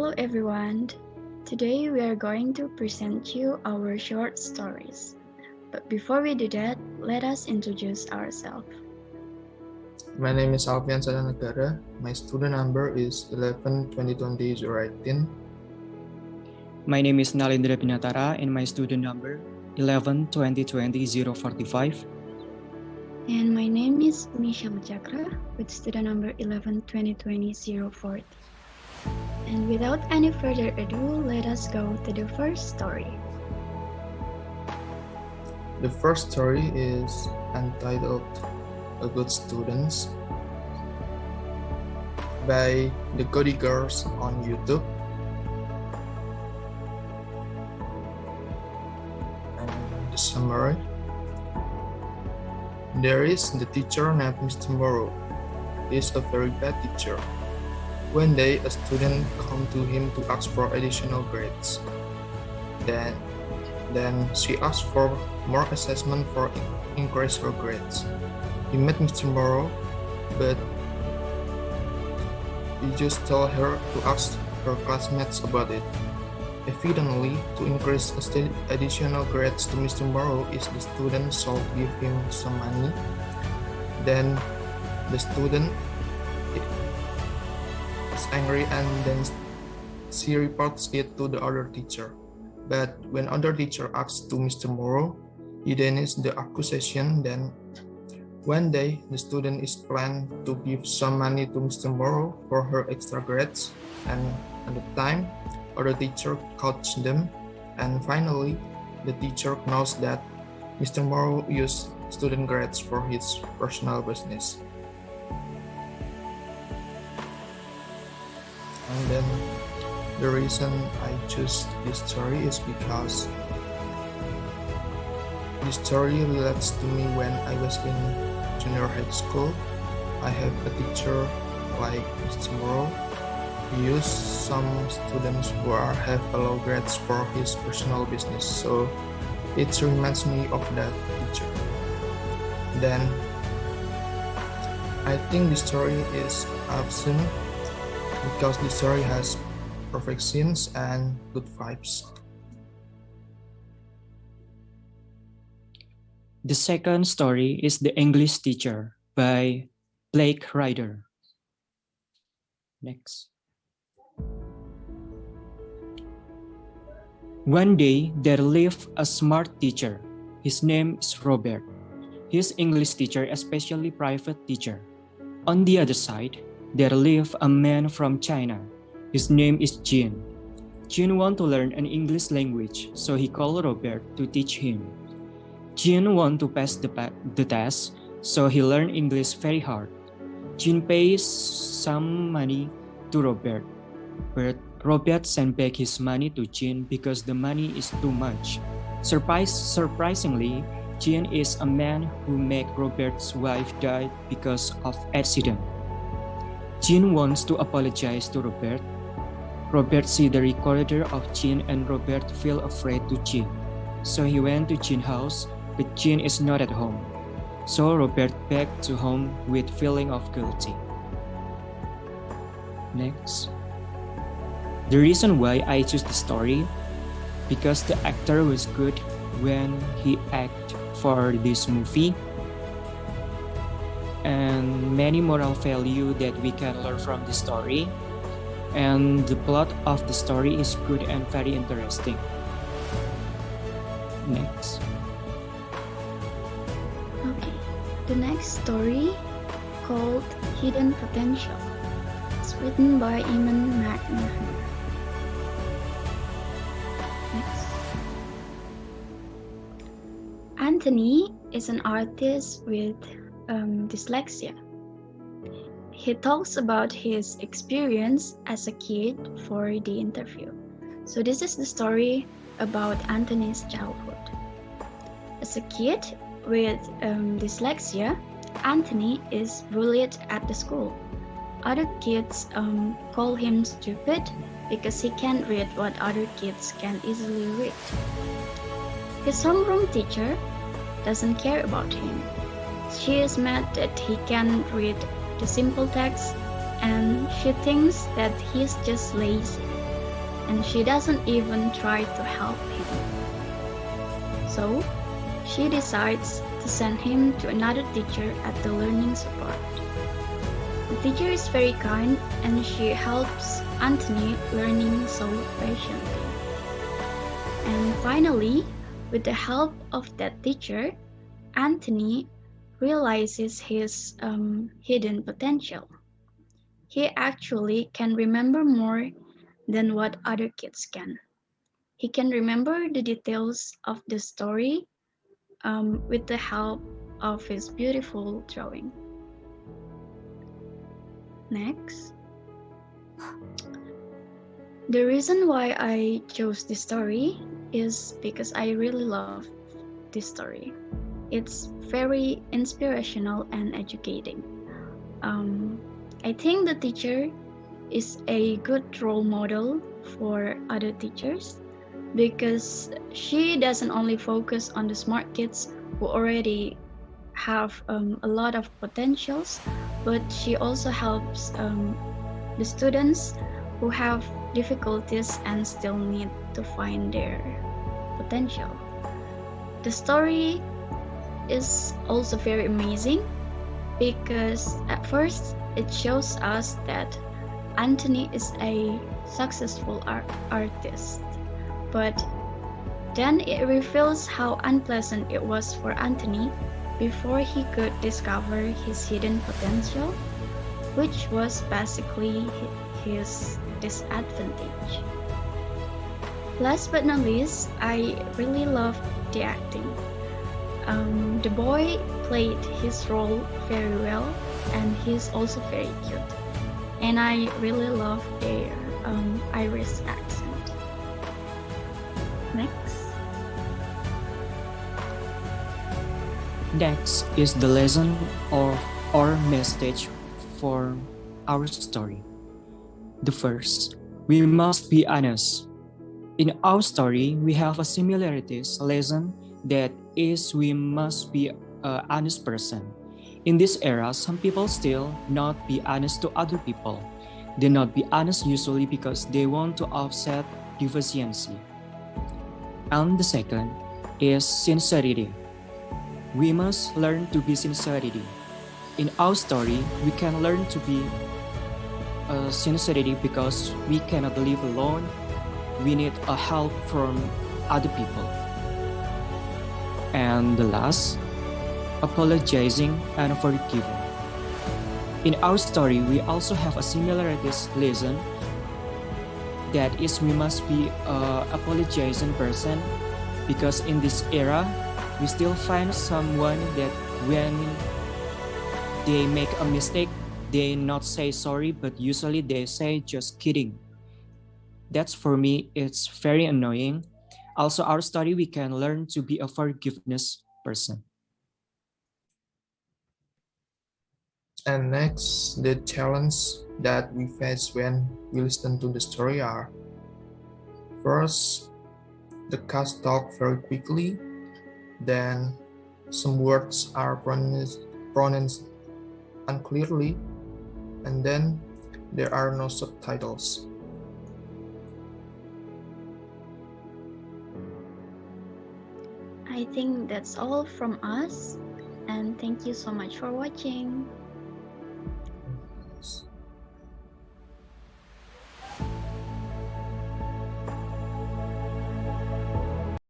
Hello everyone. Today we are going to present you our short stories. But before we do that, let us introduce ourselves. My name is Alfian Negara. My student number is 11-2020-018. My name is Nalendra and my student number 11-2020-045. And my name is Misha Chakra with student number 11-2020-040. And without any further ado, let us go to the first story. The first story is entitled A Good Students by the Goody Girls on YouTube. And the summary. There is the teacher named Mr. Morrow. He is a very bad teacher. One day, a student came to him to ask for additional grades. Then she asked for more assessment for increase her grades. He met Mr. Morrow, but he just told her to ask her classmates about it. Evidently, to increase additional grades to Mr. Morrow is the student should give him some money. Then the student is angry and then she reports it to the other teacher. But when other teacher asks to Mr. Morrow, he denies the accusation. Then one day, the student is planned to give some money to Mr. Morrow for her extra grades, and at the time, other teacher coached them, and finally, the teacher knows that Mr. Morrow used student grades for his personal business. And then the reason I choose this story is because this story relates to me when I was in junior high school. I have a teacher like Mr. Morrow. He used some students who have low grades for his personal business, so it reminds me of that teacher. Then I think the story is awesome because the story has perfect scenes and good vibes. The second story is The English Teacher by Blake Ryder. Next. One day, there lived a smart teacher. His name is Robert. He is English teacher, especially private teacher. On the other side, there lived a man from China. His name is Jean. Jean wanted to learn an English language, so he called Robert to teach him. Jean wanted to pass the test, so he learned English very hard. Jean pays some money to Robert, but Robert sent back his money to Jean because the money is too much. Surprisingly, Jean is a man who made Robert's wife die because of accident. Jean wants to apologize to Robert. Robert sees the recorder of Jean and Robert feel afraid to Jean. So he went to Jean's house, but Jean is not at home. So Robert back to home with feeling of guilty. Next. The reason why I choose the story, because the actor was good when he acted for this movie, and many moral value that we can learn from the story, and the plot of the story is good and very interesting. Next. Okay, the next story called Hidden Potential. It's written by Iman McMahon. Next. Anthony is an artist with dyslexia. He talks about his experience as a kid for the interview. So this is the story about Anthony's childhood. As a kid with dyslexia, Anthony is bullied at the school. Other kids call him stupid because he can't read what other kids can easily read. His homeroom teacher doesn't care about him. She is mad that he can't read the simple text, and she thinks that he's just lazy. and she doesn't even try to help him. So, she decides to send him to another teacher at the learning support. The teacher is very kind and she helps Anthony learning so patiently. And finally, with the help of that teacher, Anthony realizes his hidden potential. He actually can remember more than what other kids can. He can remember the details of the story with the help of his beautiful drawing. Next. The reason why I chose this story is because I really love this story. It's very inspirational and educating. I think the teacher is a good role model for other teachers because she doesn't only focus on the smart kids who already have a lot of potentials, but she also helps the students who have difficulties and still need to find their potential. The story is also very amazing because at first it shows us that Anthony is a successful artist, but then it reveals how unpleasant it was for Anthony before he could discover his hidden potential, which was basically his disadvantage. Last but not least, I really loved the acting. The boy played his role very well and he's also very cute. And I really love their Irish accent. Next. Next is the lesson or message for our story. The first, we must be honest. In our story, we have a similarities lesson that is we must be an honest person. In this era, some people still not be honest to other people. They not be honest usually because they want to offset deficiency. And the second is sincerity. We must learn to be sincerity. In our story, we can learn to be sincerity because we cannot live alone. We need a help from other people. And the last, apologizing and forgiving. In our story, we also have a similarities lesson that is we must be a apologizing person because in this era, we still find someone that when they make a mistake, they not say sorry, but usually they say just kidding. That's for me, it's very annoying. Also, our story, we can learn to be a forgiveness person. And next, the challenge that we face when we listen to the story are: first, the cast talk very quickly, then some words are pronounced unclearly, and then there are no subtitles. I think that's all from us, and thank you so much for watching.